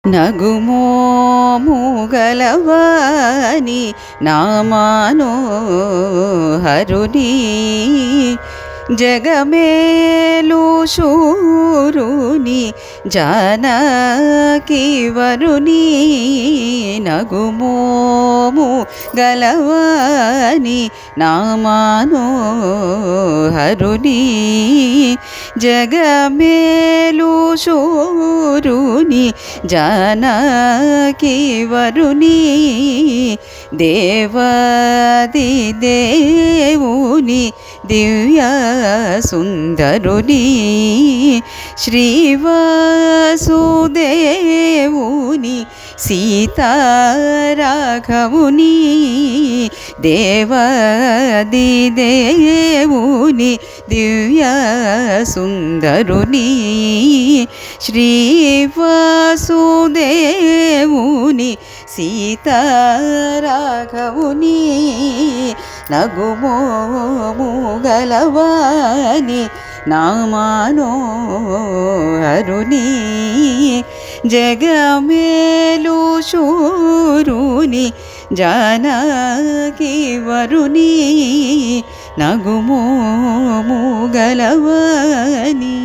నగుమోము గలవాని నామానోహరుని జగమేలు శూరుని జానకి వరుని నగుమోము గలవాని నామానోహరుని జగమేలు శూరుని జానకి వరుని దేవాది దేవుని దివ్య సుందరుని శ్రీవాసుదేవుని సీతారాఘవుని దేవాది దేవుని దివ్య సుందరుని శ్రీవాసుదేవుని సీతారాఘవుని నగుమోము గలవాని నామానోహరుని జగమేలు శూరుని జానకి వరుని నగుమోము గలవాని.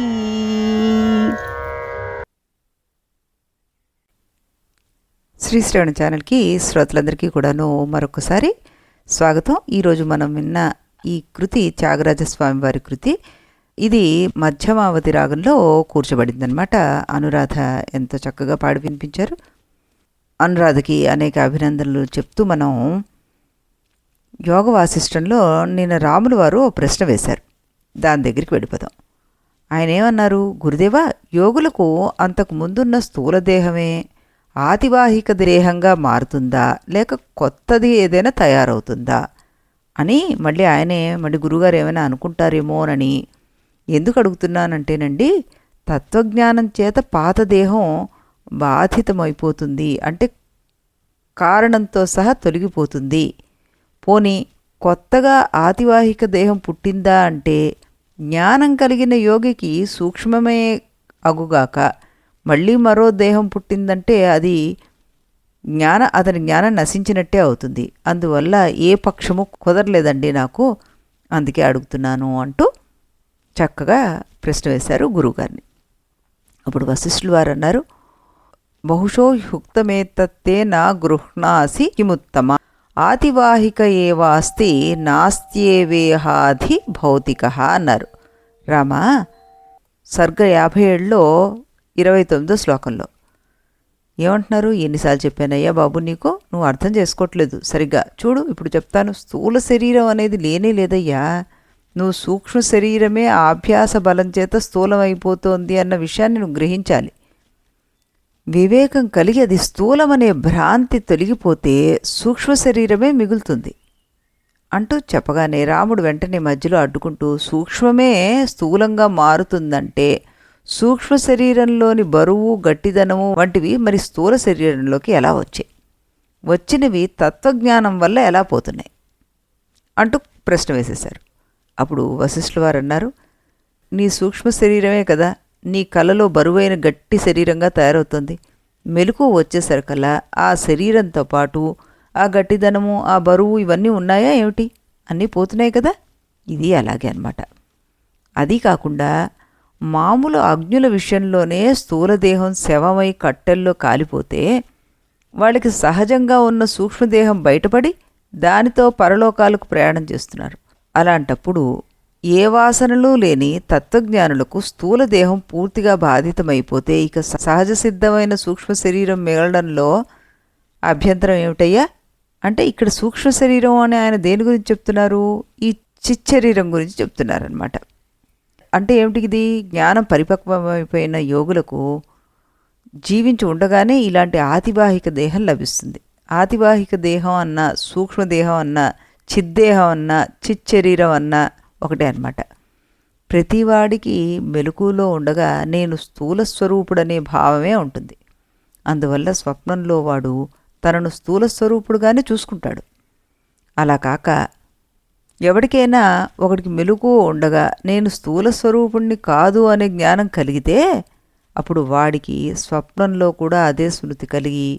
శ్రీ శ్రవణ ఛానల్కి శ్రోతలందరికీ కూడాను మరొకసారి స్వాగతం. ఈరోజు మనం విన్న ఈ కృతి త్యాగరాజస్వామి వారి కృతి. ఇది మధ్యమావతి రాగంలో కూర్చబడిందనమాట. అనురాధ ఎంతో చక్కగా పాడి వినిపించారు. అనురాధకి అనేక అభినందనలు చెప్తూ మనం యోగ వాసిష్టంలో నిన్న రాములు వారు ఓ ప్రశ్న వేశారు. దాని దగ్గరికి వెళ్ళిపోదాం. ఆయన ఏమన్నారు? గురుదేవా, యోగులకు అంతకు ముందున్న స్థూల దేహమే ఆతివాహిక దేహంగా మారుతుందా, లేక కొత్తది ఏదైనా తయారవుతుందా అని మళ్ళీ గురుగారు ఏమైనా అనుకుంటారేమోనని ఎందుకు అడుగుతున్నానంటేనండి, తత్వజ్ఞానం చేత పాత దేహం బాధితమైపోతుంది, అంటే కారణంతో సహా తొలగిపోతుంది. పోనీ కొత్తగా ఆతివాహిక దేహం పుట్టిందా అంటే జ్ఞానం కలిగిన యోగికి సూక్ష్మమే అగుగాక మళ్ళీ మరో దేహం పుట్టిందంటే అది అతని జ్ఞానం నశించినట్టే అవుతుంది. అందువల్ల ఏ పక్షము కుదరలేదండి నాకు, అందుకే అడుగుతున్నాను అంటూ చక్కగా ప్రశ్న వేశారు గురువుగారిని. అప్పుడు వశిష్ఠులు వారు అన్నారు, బహుశో యుక్తమేతత్తే నా గృహ్ణాసి కిముత్తమ ఆతివాహిక ఏవాస్తి నాస్త్యేవేహాధి భౌతిక అన్నారు. రామా, సర్గ 57లో 29వ శ్లోకంలో ఏమంటున్నారు? ఎన్నిసార్లు చెప్పానయ్యా బాబు నీకు, నువ్వు అర్థం చేసుకోవట్లేదు సరిగ్గా. చూడు, ఇప్పుడు చెప్తాను. స్థూల శరీరం అనేది లేనే లేదయ్యా. నువ్వు సూక్ష్మ శరీరమే ఆభ్యాస బలం చేత స్థూలమైపోతోంది అన్న విషయాన్ని నువ్వు గ్రహించాలి. వివేకం కలిగి అది స్థూలమనే భ్రాంతి తొలగిపోతే సూక్ష్మ శరీరమే మిగులుతుంది అంటూ చెప్పగానే రాముడు వెంటనే మధ్యలో అడ్డుకుంటూ, సూక్ష్మమే స్థూలంగా మారుతుందంటే సూక్ష్మ శరీరంలోని బరువు, గట్టిదనము వంటివి మరి స్థూల శరీరంలోకి ఎలా వచ్చాయి? వచ్చినవి తత్వజ్ఞానం వల్ల ఎలా పోతున్నాయి అంటూ ప్రశ్న వేసేశారు. అప్పుడు వశిష్ఠుల వారు అన్నారు, నీ సూక్ష్మ శరీరమే కదా నీ కలలో బరువైన గట్టి శరీరంగా తయారవుతుంది. మెలకువ వచ్చేసరికల్లా ఆ శరీరంతో పాటు ఆ గట్టిదనము, ఆ బరువు ఇవన్నీ ఉన్నాయా ఏమిటి? అన్నీ పోతున్నాయి కదా. ఇది అలాగే అన్నమాట. అది కాకుండా మామూలు అగ్నుల విషయంలోనే స్థూలదేహం శవమై కట్టెల్లో కాలిపోతే వాళ్ళకి సహజంగా ఉన్న సూక్ష్మదేహం బయటపడి దానితో పరలోకాలకు ప్రయాణం చేస్తున్నారు. అలాంటప్పుడు ఏ వాసనలు లేని తత్వజ్ఞానులకు స్థూలదేహం పూర్తిగా బాధితమైపోతే ఇక సహజ సిద్ధమైన సూక్ష్మ శరీరం మిగలడంలో అభ్యంతరం ఏమిటయ్యా? అంటే ఇక్కడ సూక్ష్మ శరీరం అని ఆయన దేని గురించి చెప్తున్నారు? ఈ చిచ్చరీరం గురించి చెప్తున్నారనమాట. అంటే ఏమిటి? ఇది జ్ఞానం పరిపక్వమైపోయిన యోగులకు జీవించి ఉండగానే ఇలాంటి ఆతివాహిక దేహం లభిస్తుంది. ఆతివాహిక దేహం అన్న, సూక్ష్మదేహం అన్న, చిద్దేహం అన్న, చిచ్చరీరం అన్న ఒకటే అన్నమాట. ప్రతివాడికి మెలకులో ఉండగా నేను స్థూల స్వరూపుడనే భావమే ఉంటుంది. అందువల్ల స్వప్నంలో వాడు తనను స్థూల స్వరూపుడుగానే చూసుకుంటాడు. అలా కాక ఎవరికైనా ఒకడికి మెలకువ ఉండగా నేను స్థూల స్వరూపుణ్ణి కాదు అనే జ్ఞానం కలిగితే అప్పుడు వాడికి స్వప్నంలో కూడా అదే స్మృతి కలిగి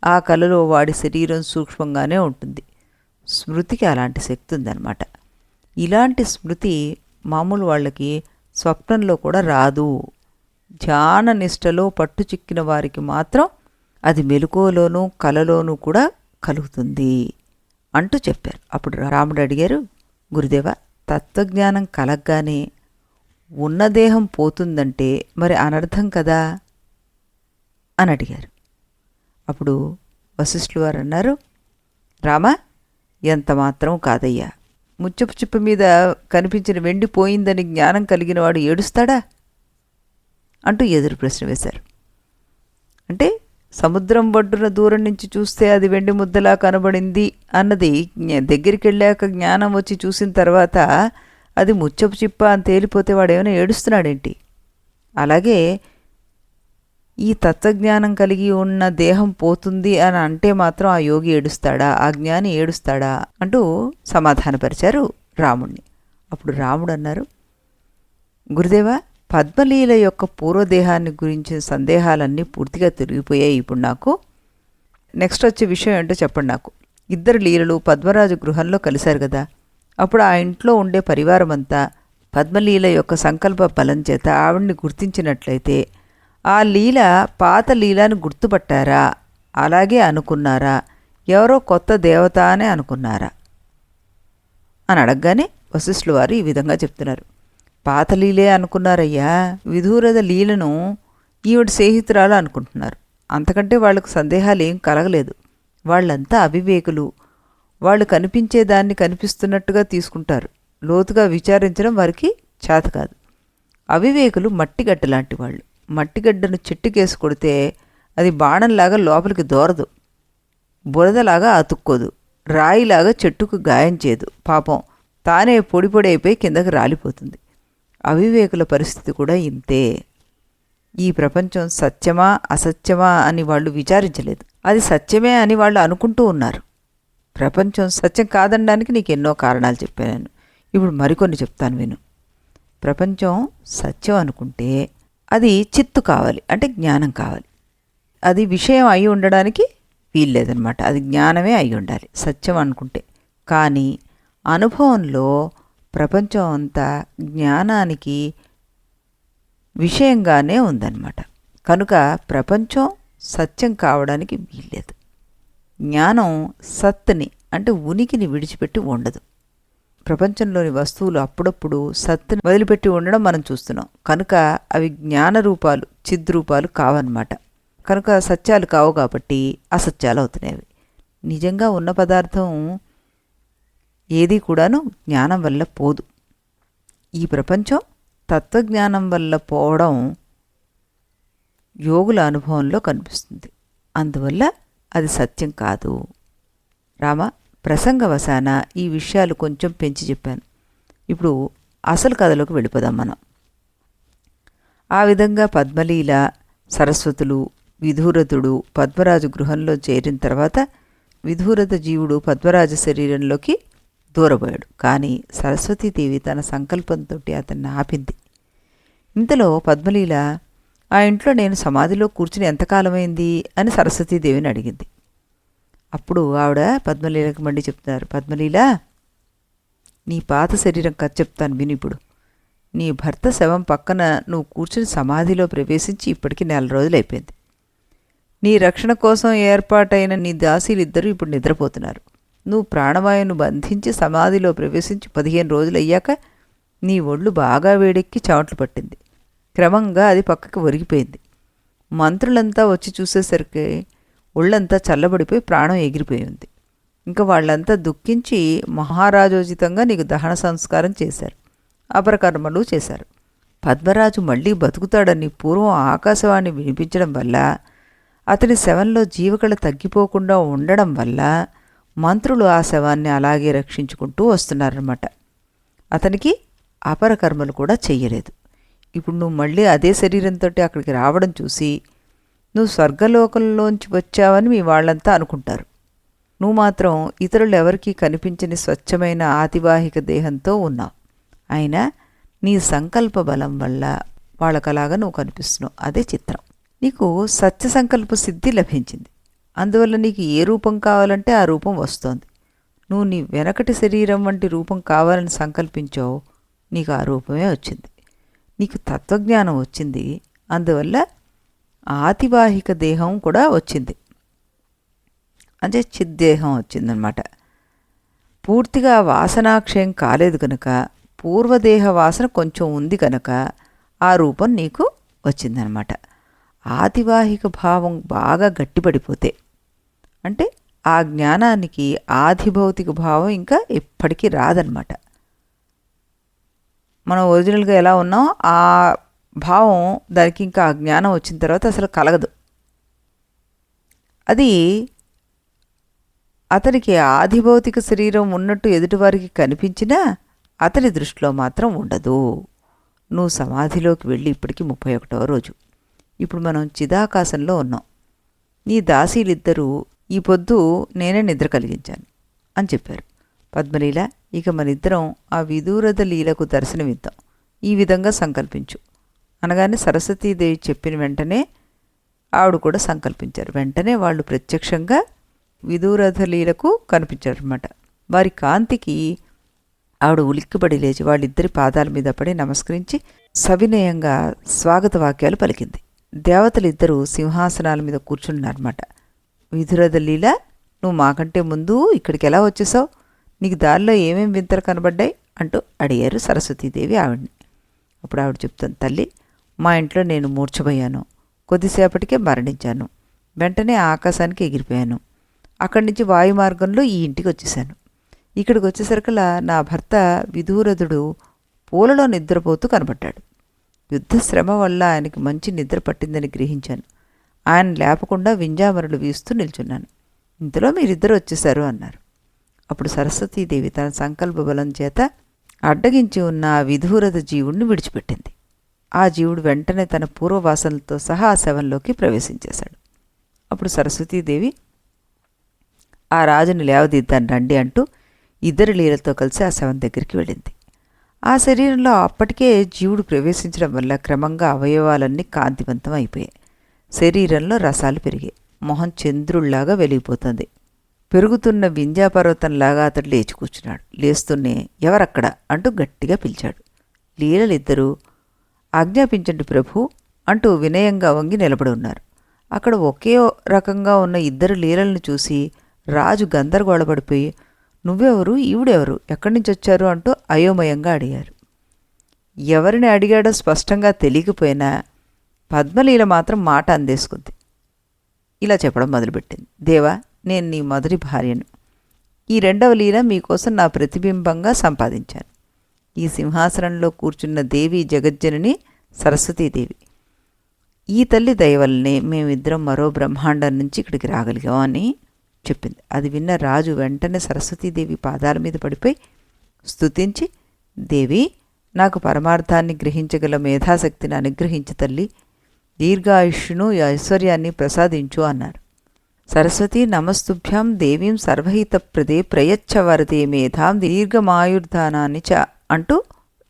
ఆ కలలో వాడి శరీరం సూక్ష్మంగానే ఉంటుంది. స్మృతికి అలాంటి శక్తి ఉందన్నమాట. ఇలాంటి స్మృతి మామూలు వాళ్ళకి స్వప్నంలో కూడా రాదు. ధ్యాన నిష్టలో పట్టు చిక్కిన వారికి మాత్రం అది మెలకువలోనూ కలలోనూ కూడా కలుగుతుంది అంటూ చెప్పారు. అప్పుడు రాముడు అడిగారు, గురుదేవ, తత్వజ్ఞానం కలగ్గానే ఉన్న దేహం పోతుందంటే మరి అనర్థం కదా అని అడిగారు. అప్పుడు వశిష్ఠులు వారు అన్నారు, రామా, ఎంత మాత్రం కాదయ్యా. ముచ్చపు చిప్ప మీద కనిపించిన వెండి పోయిందని జ్ఞానం కలిగిన వాడు ఏడుస్తాడా అంటూ ఎదురు ప్రశ్న వేశారు. అంటే సముద్రం ఒడ్డున దూరం నుంచి చూస్తే అది వెండి ముద్దలా కనబడింది అన్నది దగ్గరికి వెళ్ళాక జ్ఞానం వచ్చి చూసిన తర్వాత అది ముచ్చపు చిప్ప అని తేలిపోతే వాడు ఏమైనా ఏడుస్తున్నాడేంటి? అలాగే ఈ తత్వజ్ఞానం కలిగి ఉన్న దేహం పోతుంది అని అంటే మాత్రం ఆ యోగి ఏడుస్తాడా, ఆ జ్ఞాని ఏడుస్తాడా అంటూ సమాధానపరిచారు రాముణ్ణి. అప్పుడు రాముడు అన్నారు, గురుదేవా, పద్మలీల యొక్క పూర్వదేహాన్ని గురించిన సందేహాలన్నీ పూర్తిగా తిరిగిపోయాయి ఇప్పుడు నాకు. నెక్స్ట్ వచ్చే విషయం ఏంటో చెప్పండి నాకు. ఇద్దరు లీలలు పద్మరాజు గృహంలో కలిశారు కదా, అప్పుడు ఆ ఇంట్లో ఉండే పరివారం అంతా పద్మలీల యొక్క సంకల్ప బలం చేత ఆవిడ్ని గుర్తించినట్లయితే ఆ లీల పాత లీలను గుర్తుపట్టారా, అలాగే అనుకున్నారా, ఎవరో కొత్త దేవత అనే అనుకున్నారా అని అడగగానే వశిష్ఠుల వారు ఈ విధంగా చెప్తున్నారు. పాత లీలే అనుకున్నారయ్యా. విధూరద లీలను ఈవిడ స్నేహితురాలు అనుకుంటున్నారు. అంతకంటే వాళ్లకు సందేహాలు ఏం కలగలేదు. వాళ్ళంతా అవివేకులు. వాళ్ళు కనిపించేదాన్ని కనిపిస్తున్నట్టుగా తీసుకుంటారు. లోతుగా విచారించడం వారికి చేత కాదు. అవివేకులు మట్టిగడ్డ లాంటి వాళ్ళు. మట్టిగడ్డను చెట్టుకేసి కొడితే అది బాణంలాగా లోపలికి దూరదు, బురదలాగా అతుక్కోదు, రాయిలాగా చెట్టుకు గాయం చేయదు. పాపం తానే పొడి పొడి అయిపోయి కిందకి రాలిపోతుంది. అవివేకుల పరిస్థితి కూడా ఇంతే. ఈ ప్రపంచం సత్యమా అసత్యమా అని వాళ్ళు విచారించలేదు. అది సత్యమే అని వాళ్ళు అనుకుంటూ ఉన్నారు. ప్రపంచం సత్యం కాదనడానికి నీకు ఎన్నో కారణాలు చెప్పాను. ఇప్పుడు మరికొన్ని చెప్తాను విను. ప్రపంచం సత్యం అనుకుంటే అది చిత్తు కావాలి, అంటే జ్ఞానం కావాలి. అది విషయం అయి ఉండడానికి వీల్లేదనమాట. అది జ్ఞానమే అయి ఉండాలి సత్యం అనుకుంటే. కానీ అనుభవంలో ప్రపంచం అంతా జ్ఞానానికి విషయంగానే ఉందన్నమాట. కనుక ప్రపంచం సత్యం కావడానికి వీల్లేదు. జ్ఞానం సత్తుని, అంటే ఉనికిని విడిచిపెట్టి ఉండదు. ప్రపంచంలోని వస్తువులు అప్పుడప్పుడు సత్తుని వదిలిపెట్టి ఉండడం మనం చూస్తున్నాం. కనుక అవి జ్ఞానరూపాలు, చిద్రూపాలు కావన్నమాట. కనుక సత్యాలు కావు కాబట్టి అసత్యాలు అవుతున్నాయి. నిజంగా ఉన్న పదార్థం ఏది కూడాను జ్ఞానం వల్ల పోదు. ఈ ప్రపంచం తత్వజ్ఞానం వల్ల పోవడం యోగుల అనుభవంలో కనిపిస్తుంది. అందువల్ల అది సత్యం కాదు. రామ, ప్రసంగవశాన ఈ విషయాలు కొంచెం పెంచి చెప్పాను. ఇప్పుడు అసలు కథలోకి వెళ్ళిపోదాం మనం. ఆ విధంగా పద్మలీల, సరస్వతులు, విధూరథుడు పద్మరాజు గృహంలో చేరిన తర్వాత విధూరథ జీవుడు పద్మరాజు శరీరంలోకి దూరబోయాడు. కానీ సరస్వతీదేవి తన సంకల్పంతో అతన్ని ఆపింది. ఇంతలో పద్మలీల, ఆ ఇంట్లో నేను సమాధిలో కూర్చుని ఎంతకాలమైంది అని సరస్వతీదేవిని అడిగింది. అప్పుడు ఆవిడ పద్మలీలకు మళ్ళీ చెప్తున్నారు, పద్మలీల, నీ పాత శరీరం కథ చెప్తాను విని. ఇప్పుడు నీ భర్త శవం పక్కన నువ్వు కూర్చుని సమాధిలో ప్రవేశించి ఇప్పటికి 4 రోజులు అయిపోయింది. నీ రక్షణ కోసం ఏర్పాటైన నీ దాసీలిద్దరూ ఇప్పుడు నిద్రపోతున్నారు. నువ్వు ప్రాణవాయువును బంధించి సమాధిలో ప్రవేశించి 15 రోజులు అయ్యాక నీ ఒళ్ళు బాగా వేడెక్కి చెమటలు పట్టింది. క్రమంగా అది పక్కకి ఒరిగిపోయింది. మంత్రులంతా వచ్చి చూసేసరికి ఒళ్ళంతా చల్లబడిపోయి ప్రాణం ఎగిరిపోయింది. ఇంకా వాళ్ళంతా దుఃఖించి మహారాజోచితంగా నీకు దహన సంస్కారం చేశారు, అపరకర్మలు చేశారు. పద్మరాజు మళ్ళీ బతుకుతాడని పూర్వం ఆకాశవాణి వినిపించడం వల్ల, అతని శవంలో జీవకళ తగ్గిపోకుండా ఉండడం వల్ల మంత్రులు ఆ శవాన్ని అలాగే రక్షించుకుంటూ వస్తున్నారన్నమాట. అతనికి అపరకర్మలు కూడా చెయ్యలేదు. ఇప్పుడు నువ్వు మళ్ళీ అదే శరీరంతో అక్కడికి రావడం చూసి నువ్వు స్వర్గలోకంలోంచి వచ్చావని మీ వాళ్ళంతా అనుకుంటారు. నువ్వు మాత్రం ఇతరులు ఎవరికీ కనిపించని స్వచ్ఛమైన ఆతివాహిక దేహంతో ఉన్నావు. అయినా నీ సంకల్ప బలం వల్ల వాళ్ళకలాగా నువ్వు కనిపిస్తున్నావు. అదే చిత్రం. నీకు సత్య సంకల్ప సిద్ధి లభించింది. అందువల్ల నీకు ఏ రూపం కావాలంటే ఆ రూపం వస్తోంది. నువ్వు నీ వెనకటి శరీరం వంటి రూపం కావాలని సంకల్పించావు, నీకు ఆ రూపమే వచ్చింది. నీకు తత్వజ్ఞానం వచ్చింది, అందువల్ల ఆతివాహిక దేహం కూడా వచ్చింది, అంటే చిద్దేహం వచ్చిందనమాట. పూర్తిగా వాసనాక్షయం కాలేదు కనుక పూర్వదేహ వాసన కొంచెం ఉంది కనుక ఆ రూపం నీకు వచ్చిందనమాట. ఆతివాహిక భావం బాగా గట్టిపడిపోతే, అంటే ఆ జ్ఞానానికి ఆధిభౌతిక భావం ఇంకా ఎప్పటికీ రాదనమాట. మనం ఒరిజినల్గా ఎలా ఉన్నాం ఆ భావం దానికి ఇంకా ఆ జ్ఞానం వచ్చిన తర్వాత అసలు కలగదు. అది అతనికి ఆధిభౌతిక శరీరం ఉన్నట్టు ఎదుటివారికి కనిపించినా అతని దృష్టిలో మాత్రం ఉండదు. నువ్వు సమాధిలోకి వెళ్ళి ఇప్పటికి 31వ రోజు. ఇప్పుడు మనం చిదాకాశంలో ఉన్నాం. నీ దాసీలిద్దరూ ఈ పొద్దు నేనే నిద్ర కలిగించాను అని చెప్పారు. పద్మలీల, ఇక మనిద్దరం ఆ విదూరథ లీలకు దర్శనమిద్దాం, ఈ విధంగా సంకల్పించు అనగానే సరస్వతీదేవి చెప్పిన వెంటనే ఆవిడ కూడా సంకల్పించారు. వెంటనే వాళ్ళు ప్రత్యక్షంగా విదూరథ లీలకు కనిపించారన్నమాట. వారి కాంతికి ఆవిడ ఉలిక్కిపడి లేచి వాళ్ళిద్దరి పాదాల మీద పడి నమస్కరించి సవినయంగా స్వాగత వాక్యాలు పలికింది. దేవతలిద్దరూ సింహాసనాల మీద కూర్చున్నారన్నమాట. విదూరథ లీల, నువ్వు మాకంటే ముందు ఇక్కడికి ఎలా వచ్చేసావు? నీకు దారిలో ఏమేం వింతలు కనబడ్డాయి అంటూ అడిగారు సరస్వతీదేవి ఆవిడ్ని. అప్పుడు ఆవిడ చెప్తాను, తల్లి, మా ఇంట్లో నేను మూర్ఛపోయాను, కొద్దిసేపటికే మరణించాను, వెంటనే ఆకాశానికి ఎగిరిపోయాను. అక్కడి నుంచి వాయు మార్గంలో ఈ ఇంటికి వచ్చేసాను. ఇక్కడికి వచ్చేసరికలా నా భర్త విదూరథుడు పూలలో నిద్రపోతూ కనబడ్డాడు. యుద్ధశ్రమ వల్ల ఆయనకి మంచి నిద్ర పట్టిందని గ్రహించాను. ఆయన లేపకుండా వింజామరులు వీస్తూ నిల్చున్నాను. ఇంతలో మీరిద్దరు వచ్చేశారు అన్నారు. అప్పుడు సరస్వతీదేవి తన సంకల్ప బలం చేత అడ్డగించి ఉన్న ఆ విదూరథ జీవుడిని విడిచిపెట్టింది. ఆ జీవుడు వెంటనే తన పూర్వవాసనలతో సహా ఆ శవంలోకి ప్రవేశించేశాడు. అప్పుడు సరస్వతీదేవి ఆ రాజుని లేవదీద్దాను రండి అంటూ ఇద్దరు లీలతో కలిసి ఆ శవం దగ్గరికి వెళ్ళింది. ఆ శరీరంలో అప్పటికే జీవుడు ప్రవేశించడం వల్ల క్రమంగా అవయవాలన్నీ కాంతివంతం అయిపోయాయి. శరీరంలో రసాలు పెరిగాయి. మొహం చంద్రుళ్లాగా వెలిగిపోతుంది. పెరుగుతున్న వింధ్యాపర్వతంలాగా అతడు లేచి కూర్చున్నాడు. లేస్తూనే ఎవరక్కడ అంటూ గట్టిగా పిలిచాడు. లీలలిద్దరూ ఆజ్ఞాపించండి ప్రభు అంటూ వినయంగా వంగి నిలబడి ఉన్నారు. అక్కడ ఒకే రకంగా ఉన్న ఇద్దరు లీలలను చూసి రాజు గందరగోళపడిపోయి, నువ్వెవరు, ఈవిడెవరు, ఎక్కడి నుంచి వచ్చారు అంటూ అయోమయంగా అడిగారు. ఎవరిని అడిగాడో స్పష్టంగా తెలియకపోయినా పద్మలీల మాత్రం మాట అందేసుకుంది. ఇలా చెప్పడం మొదలుపెట్టింది. దేవా, నేను నీ మొదటి భార్యను. ఈ రెండవ లీల మీకోసం నా ప్రతిబింబంగా సంపాదించాను. ఈ సింహాసనంలో కూర్చున్న దేవి జగజ్జనని సరస్వతీదేవి. ఈ తల్లి దయవల్లనే మేమిద్దరం మరో బ్రహ్మాండం నుంచి ఇక్కడికి రాగలిగాం అని చెప్పింది. అది విన్న రాజు వెంటనే సరస్వతీదేవి పాదాల మీద పడిపోయి స్తుతించి, దేవి, నాకు పరమార్థాన్ని గ్రహించగల మేధాశక్తిని అనుగ్రహించు తల్లి, దీర్ఘాయుష్ను ఐశ్వర్యాన్ని ప్రసాదించు అన్నారు. సరస్వతీ నమస్తుభ్యాం దేవీం సర్వహితప్రదే ప్రయచ్చ వరదే మేధాం దీర్ఘమాయుర్ధానాన్ని చ అంటూ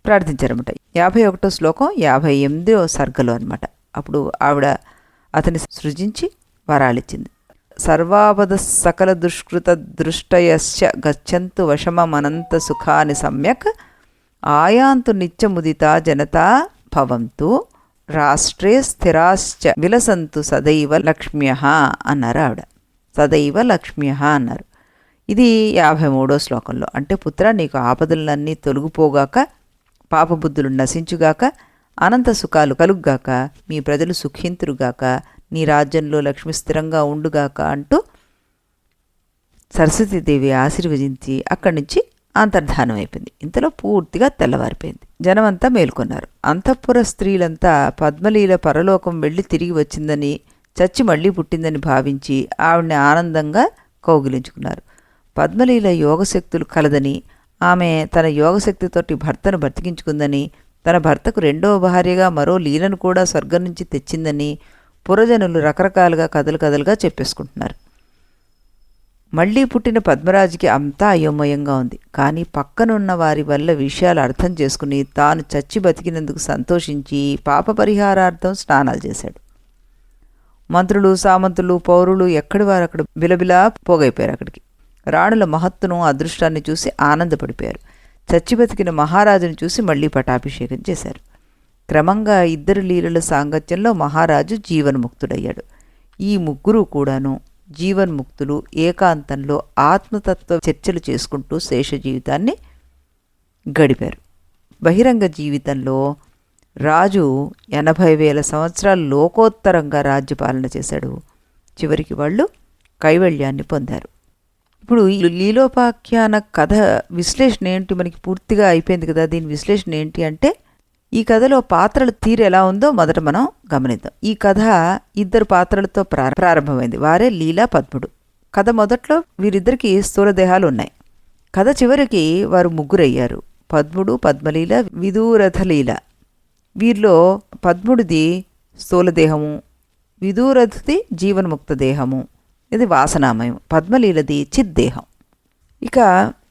ప్రార్థించారన్నమాట. 51వ శ్లోకం 58వ సర్గలో అనమాట. అప్పుడు ఆవిడ అతని సృజించి వరాలిచ్చింది. సర్వాపద సకల దుష్కృత దృష్టయశ్చ గచ్చంతు వశమనంత సుఖాని సమ్యక్ ఆయాంతు నిత్యముదితా జనతా భవంతు రాష్ట్రే స్థిరాశ్చ విలసంతు సదైవ లక్ష్మ్యః అన్నారు ఆవిడ. సదైవ లక్ష్మ్యః అన్నారు. ఇది 53వ శ్లోకంలో. అంటే పుత్ర, నీకు ఆపదలన్నీ తొలగిపోగాక, పాపబుద్ధులు నశించుగాక, అనంత సుఖాలు కలుగ్గాక, మీ ప్రజలు సుఖింతురుగాక, నీ రాజ్యంలో లక్ష్మి స్థిరంగా ఉండుగాక అంటూ సరస్వతీదేవి ఆశీర్వదించి అక్కడి నుంచి అంతర్ధానం అయిపోయింది. ఇంతలో పూర్తిగా తెల్లవారిపోయింది. జనమంతా మేల్కొన్నారు. అంతఃపుర స్త్రీలంతా పద్మలీల పరలోకం వెళ్ళి తిరిగి వచ్చిందని, చచ్చి మళ్లీ పుట్టిందని భావించి ఆవిడ్ని ఆనందంగా కౌగిలించుకున్నారు. పద్మలీల యోగశక్తులు కలదని, ఆమె తన యోగశక్తితోటి భర్తను బ్రతికించుకుందని, తన భర్తకు రెండవ భార్యగా మరో లీలను కూడా స్వర్గం నుంచి తెచ్చిందని పురజనులు రకరకాలుగా కథలుగా చెప్పేసుకుంటున్నారు. మళ్ళీ పుట్టిన పద్మరాజుకి అంతా అయోమయంగా ఉంది. కానీ పక్కనున్న వారి వల్ల విషయాలు అర్థం చేసుకుని తాను చచ్చి బతికినందుకు సంతోషించి పాప పరిహారార్థం స్నానాలు చేశాడు. మంత్రులు, సామంతులు, పౌరులు ఎక్కడి వారు అక్కడ బిలబిలా పోగైపోయారు. అక్కడికి రాణుల మహత్తును, అదృష్టాన్ని చూసి ఆనందపడిపోయారు. చచ్చి బతికిన మహారాజును చూసి మళ్లీ పటాభిషేకం చేశారు. క్రమంగా ఇద్దరు లీలల సాంగత్యంలో మహారాజు జీవన్ముక్తుడయ్యాడు. ఈ ముగ్గురు కూడాను జీవన్ముక్తులు ఏకాంతంలో ఆత్మతత్వ చర్చలు చేసుకుంటూ శేష జీవితాన్ని గడిపారు. బహిరంగ జీవితంలో రాజు 80,000 సంవత్సరాలు లోకోత్తరంగా రాజ్యపాలన చేశాడు. చివరికి వాళ్ళు కైవల్యాన్ని పొందారు. ఇప్పుడు ఈ లీలోపాఖ్యాన కథ విశ్లేషణ ఏంటి? మనకి పూర్తిగా అయిపోయింది కదా. దీని విశ్లేషణ ఏంటి అంటే, ఈ కథలో పాత్రల తీరు ఎలా ఉందో మొదట మనం గమనిద్దాం. ఈ కథ ఇద్దరు పాత్రలతో ప్రారంభమైంది. వారే లీల, పద్ముడు. కథ మొదట్లో వీరిద్దరికి స్థూల దేహాలు ఉన్నాయి. కథ చివరికి వారు ముగ్గురయ్యారు. పద్ముడు, పద్మలీల, విదూరథలీల. వీరిలో పద్ముడిది స్థూలదేహము, విదూరథది జీవన్ముక్త దేహము, ఇది వాసనామయం. పద్మలీలది చిద్దేహం. ఇక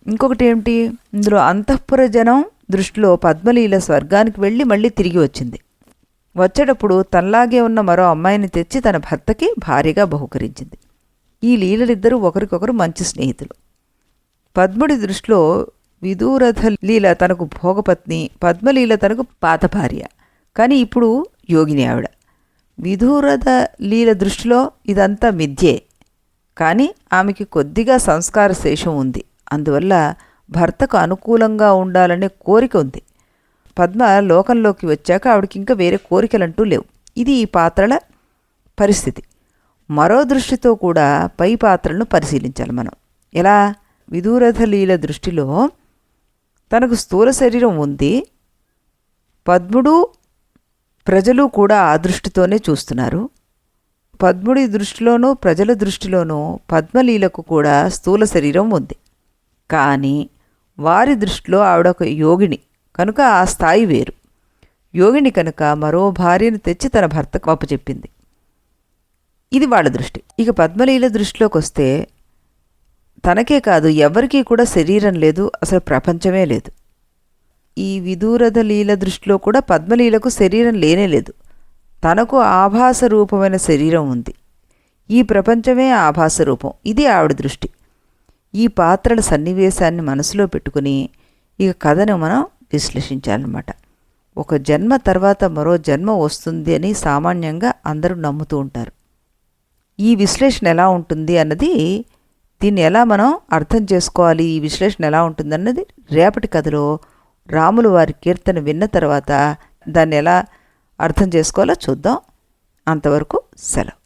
ఇంకొకటి ఏమిటి, ఇందులో అంతఃపుర జనం దృష్టిలో పద్మలీల స్వర్గానికి వెళ్ళి మళ్ళీ తిరిగి వచ్చింది. వచ్చేటప్పుడు తనలాగే ఉన్న మరో అమ్మాయిని తెచ్చి తన భర్తకి భార్యగా బహుకరించింది. ఈ లీలలిద్దరూ ఒకరికొకరు మంచి స్నేహితులు. పద్ముడి దృష్టిలో విదూరథ లీల తనకు భోగపత్ని, పద్మలీల తనకు పాత భార్య. కానీ ఇప్పుడు యోగిని ఆవిడ. విదూరథ లీల దృష్టిలో ఇదంతా మిథ్యే. కానీ ఆమెకి కొద్దిగా సంస్కార శేషం ఉంది. అందువల్ల భర్తకు అనుకూలంగా ఉండాలనే కోరిక ఉంది. పద్మ లోకంలోకి వచ్చాక ఆవిడకి ఇంకా వేరే కోరికలంటూ లేవు. ఇది ఈ పాత్రల పరిస్థితి. మరో దృష్టితో కూడా పై పాత్రలను పరిశీలించాలి మనం. ఎలా? విదూరథ లీల దృష్టిలో తనకు స్థూల శరీరం ఉంది. పద్ముడు, ప్రజలు కూడా ఆ దృష్టితోనే చూస్తున్నారు. పద్ముడి దృష్టిలోనూ ప్రజల దృష్టిలోనూ పద్మలీలకు కూడా స్థూల శరీరం ఉంది. కానీ వారి దృష్టిలో ఆవిడ ఒక యోగిని కనుక ఆ స్థాయి వేరు. యోగిని కనుక మరో భార్యను తెచ్చి తన భర్తకు అప్పచెప్పింది. ఇది వాళ్ళ దృష్టి. ఇక పద్మలీల దృష్టిలోకి వస్తే తనకే కాదు ఎవరికీ కూడా శరీరం లేదు, అసలు ప్రపంచమే లేదు. ఈ విదూరథ లీల దృష్టిలో కూడా పద్మలీలకు శరీరం లేనేలేదు. తనకు ఆభాస రూపమైన శరీరం ఉంది. ఈ ప్రపంచమే ఆభాస రూపం. ఇది ఆవిడ దృష్టి. ఈ పాత్రల సన్నివేశాన్ని మనసులో పెట్టుకుని ఇక కథను మనం విశ్లేషించాలన్నమాట. ఒక జన్మ తర్వాత మరో జన్మ వస్తుంది అని సామాన్యంగా అందరూ నమ్ముతూ ఉంటారు. ఈ విశ్లేషణ ఎలా ఉంటుంది అన్నది, దీన్ని ఎలా మనం అర్థం చేసుకోవాలి, ఈ విశ్లేషణ ఎలా ఉంటుందన్నది రేపటి కథలో రాములు వారి కీర్తన విన్న తర్వాత దాన్ని ఎలా అర్థం చేసుకోవాలో చూద్దాం. అంతవరకు సెలవు.